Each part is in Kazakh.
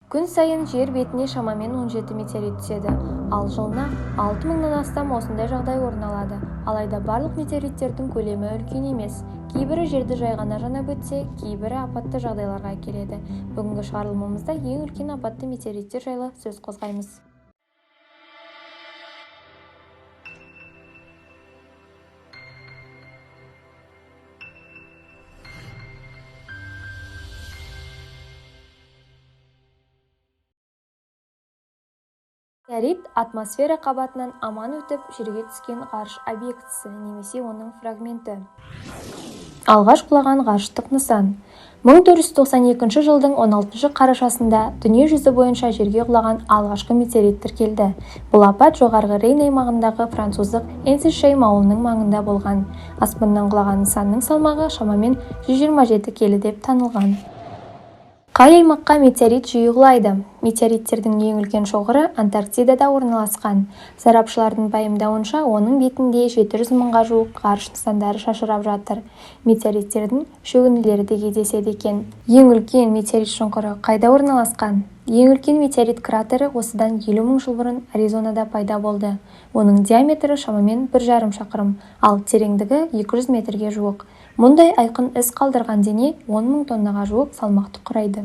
Күн сайын жер бетіне шамамен 17 метеорит түседі, ал жылына 6000-нан астам осындай жағдай орын алады. Алайда барлық метеориттердің көлемі үлкен емес. Кейбірі жерді жай ғана жанап өтсе, кейбірі апатты жағдайларға әкеледі. Бүгінгі шығарылымымызда ең үлкен апатты метеориттер жайлы сөз қозғаймыз. Метеорит атмосфера қабатынан аман өтіп жерге түскен ғарыш объектісі немесе оның фрагменті. Алғаш құлаған ғарыштық нысан 1992 жылдың 16 қарашасында дүние жүзі бойынша жерге құлаған алғашқы метеорит тіркелді. Бұл апат жоғарғы Рейн аймағындағы француздық Энсишейм ауылының маңында болған. Аспаннан құлаған нысанның салмағы шамамен 127 келі деп танылған. Қай аймаққа метеорит жиі құлайды? Метеориттердің ең үлкен шоғыры Антарктидада орналасқан. Сарапшылардың пайымдауынша, оның бетінде 700 мыңға жуық ғарыш нысандары шашырап жатыр. Метеориттердің шөгінділері де кездеседі екен. Ең үлкен метеорит шұңқыры қайда орналасқан? Ең үлкен метеорит кратері осыдан 50 мың жыл бұрын Аризонада пайда болды. Оның диаметрі шамамен 1,5 шақырым, ал тереңдігі 200 метрге жуық. Мұндай айқын із қалдырған дене 10 мың тоннаға жуық салмақты құрайды.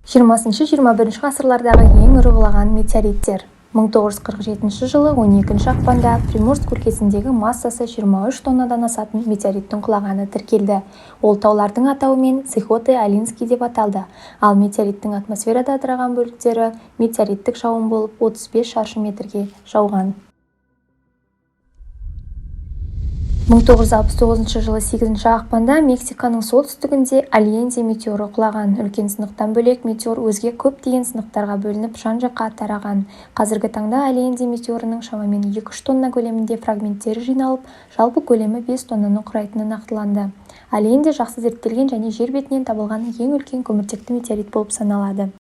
20-21 ғасырлардағы ең ірі құлаған метеориттер. 1947 жылы 12 ақпанда Приморск өлкесіндегі массасы 23 тоннадан асатын метеориттің құлағаны тіркелді. Ол таулардың атауымен Цихоте-Алинский деп аталды, ал метеориттің атмосферада ыдыраған бөліктері метеориттік жауын болып 35 шаршы метрге жауған. 1969 жылы 8 ақпанда Мексиканың солтүстігінде Альенде метеоры құлаған. Үлкен сынықтан бөлек метеор өзге көптеген сынықтарға бөлініп жан-жаққа тараған. Қазіргі таңда Альенде метеорының шамамен 2-3 тонна көлемінде фрагменттері жиналып, жалпы көлемі 5 тоннаны құрайтыны нақтыланды. Альенде жақсы зерттелген және жер бетінен табылған ең үлкен көміртекті метеорит болып саналады.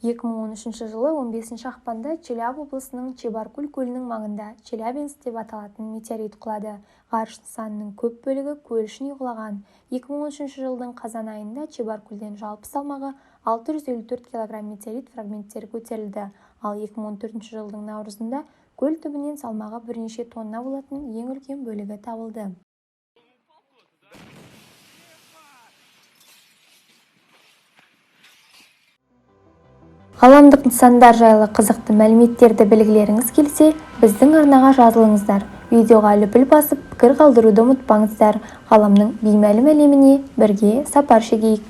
2013 жылы 15 ақпанда Челябі облысының Чебаркуль көлінің маңында Челябинск деп аталатын метеорит құлады. Ғарыш нысанының көп бөлігі көл ішіне құлаған. 2013 жылдың қазан айында Чебаркульден жалпы салмағы 654 кг метеорит фрагменттері көтерілді, ал 2014 жылдың наурызында көл түбінен салмағы бірнеше тонна болатын ең үлкен бөлігі табылды. Ғаламдық нысандар жайлы қызықты мәліметтерді білгілеріңіз келсе, біздің арнаға жазылыңыздар. Видеоға лүпіл басып, пікір қалдыруды ұмытпаңыздар. Ғаламның беймәлім әлеміне бірге сапар шегейік.